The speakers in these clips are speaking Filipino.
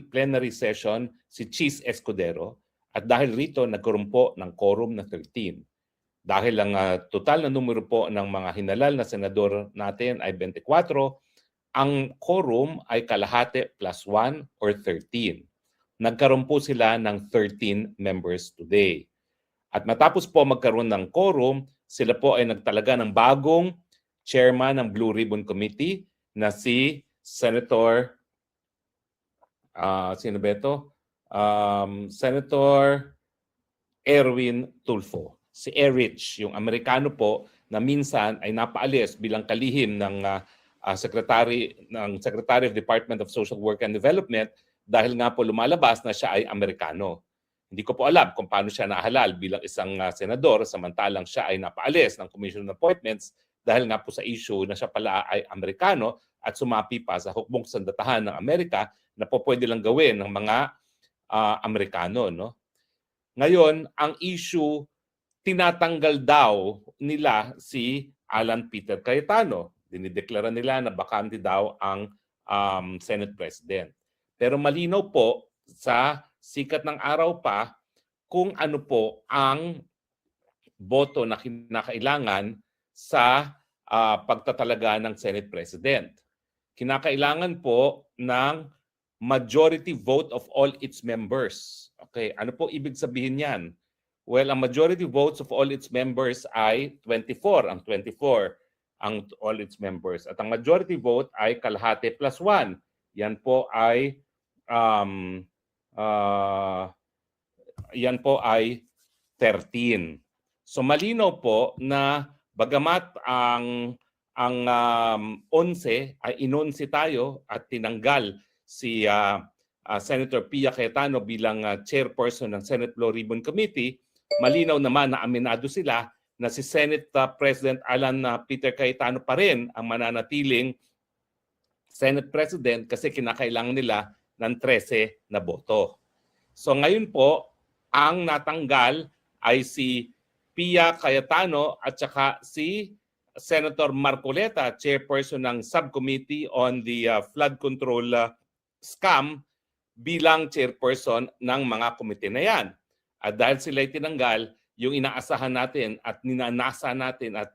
plenary session si Chis Escudero at dahil rito nagkaroon po ng quorum na 13. Dahil ang total na numero po ng mga hinalal na senador natin ay 24, ang quorum ay kalahati plus 1 or 13. Nagkaroon po sila ng 13 members today. At matapos po magkaroon ng quorum, sila po ay nagtalaga ng bagong chairman ng Blue Ribbon Committee na si Senator sino ba ito? Senator Erwin Tulfo. Si Erich, yung Amerikano po na minsan ay napaalis bilang kalihim ng Secretary of Department of Social Work and Development dahil nga po lumalabas na siya ay Amerikano. Hindi ko po alam kung paano siya nahalal bilang isang senador samantalang siya ay napaalis ng Commission on Appointments dahil nga po sa issue na siya pala ay Amerikano at sumapi pa sa hukbong sandatahan ng Amerika na po pwede lang gawin ng mga Amerikano. No? Ngayon, ang issue, tinatanggal daw nila si Alan Peter Cayetano. Dinideklara nila na bakante daw ang Senate President. Pero malinaw po sa sikat ng araw pa kung ano po ang boto na kinakailangan sa pagtatalaga ng Senate President. Kinakailangan po ng majority vote of all its members. Okay, ano po ibig sabihin yan? Well, ang majority votes of all its members ay 24. Ang 24 ang all its members. At ang majority vote ay kalahati plus 1. Yan po ay 13. So malinaw po na bagamat ang 11 ay inonsi tayo at tinanggal si Senator Pia Cayetano bilang chairperson ng Senate Blue Ribbon Committee, malinaw naman na aminado sila na si Senate President Alan Peter Cayetano pa rin ang mananatiling Senate President kasi kinakailangan nila ng 13 na boto. So ngayon po, ang natanggal ay si Pia Cayetano at saka si Senator Marcoleta, chairperson ng Subcommittee on the Flood Control Scam bilang chairperson ng mga komite na yan. At dahil sila'y tinanggal, yung inaasahan natin at ninanasa natin at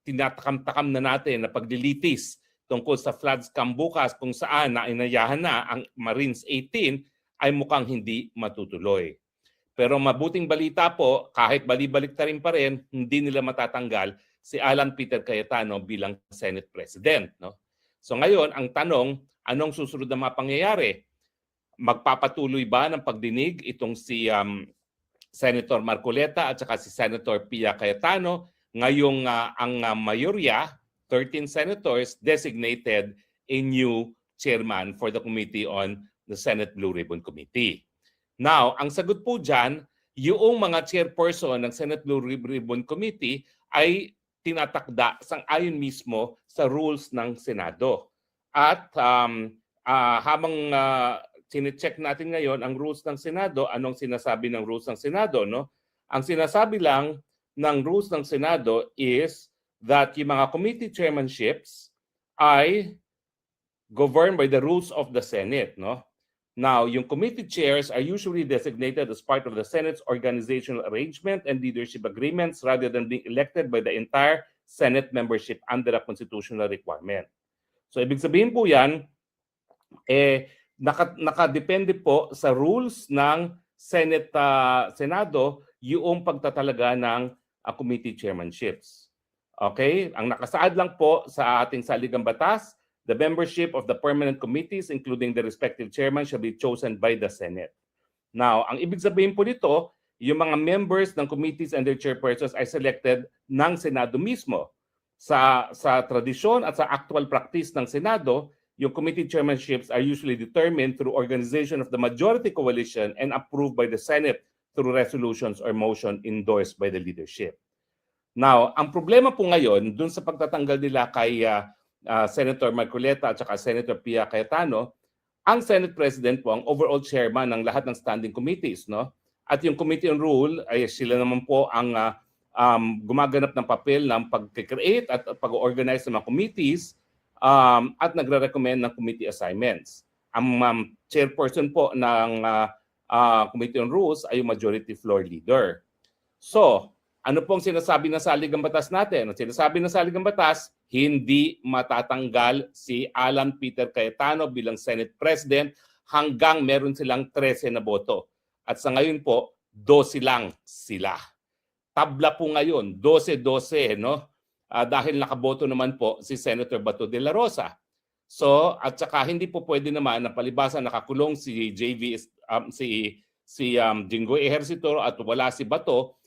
tinatakam-takam na natin na paglilitis tungkol sa flood scam bukas kung saan na inayahan na ang Marines 18 ay mukhang hindi matutuloy. Pero mabuting balita po, kahit bali-balik ta rin pa rin, hindi nila matatanggal si Alan Peter Cayetano bilang Senate President. No? So ngayon, ang tanong, anong susunod na mga pangyayari? Magpapatuloy ba ng pagdinig itong si Senator Marcoleta at saka si Senator Pia Cayetano? Ngayong ang mayorya, 13 senators, designated a new chairman for the Committee on the Senate Blue Ribbon Committee. Now, ang sagot po dyan, yung mga chairperson ng Senate Blue Ribbon Committee ay tinatakda sang-ayon mismo sa rules ng Senado. At habang sine-check natin ngayon ang rules ng Senado, anong sinasabi ng rules ng Senado? No? Ang sinasabi lang ng rules ng Senado is that yung mga committee chairmanships ay governed by the rules of the Senate. No? Now, yung committee chairs are usually designated as part of the Senate's organizational arrangement and leadership agreements rather than being elected by the entire Senate membership under a constitutional requirement. So, ibig sabihin po yan, nakadepende po sa rules ng Senado yung pagtatalaga ng committee chairmanships. Okay? Ang nakasaad lang po sa ating saligang batas, the membership of the permanent committees, including the respective chairman, shall be chosen by the Senate. Now, ang ibig sabihin po nito, yung mga members ng committees and their chairpersons ay selected ng Senado mismo. Sa tradisyon at sa actual practice ng Senado, yung committee chairmanships are usually determined through organization of the majority coalition and approved by the Senate through resolutions or motion endorsed by the leadership. Now, ang problema po ngayon, dun sa pagtatanggal nila kay Senator Marcoleta at saka Senator Pia Cayetano, ang Senate President po ang overall chairman ng lahat ng standing committees. No? At yung Committee on Rule, ay sila naman po ang gumaganap ng papel ng pag-create at pag-organize ng mga committees at nagre-recommend ng committee assignments. Ang chairperson po ng Committee on Rules ay yung majority floor leader. So, ano pong sinasabi ng saligang batas natin? Ang sinasabi ng saligang batas, hindi matatanggal si Alan Peter Cayetano bilang Senate President hanggang meron silang 13 na boto. At sa ngayon po, 12 lang sila. Tabla po ngayon, 12-12, no? Dahil nakaboto naman po si Senator Bato de la Rosa. So, at saka hindi po pwede naman na palibasa nakakulong si Jinggoy Ejercito at wala si Bato,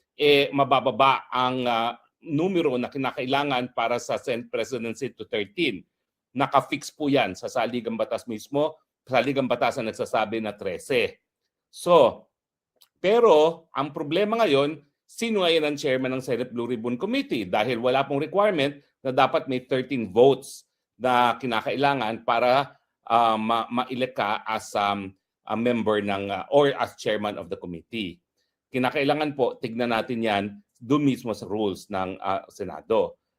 mabababa ang numero na kinakailangan para sa Senate presidency to 13. Naka-fix po yan sa saligang batas mismo. Saligang batas ang nagsasabi na 13. So, pero ang problema ngayon, sino ngayon ang chairman ng Senate Blue Ribbon Committee? Dahil wala pong requirement na dapat may 13 votes na kinakailangan para ma-elect ka as a member ng or as chairman of the committee. Kinakailangan po tignan natin yan doon mismo sa rules ng Senado.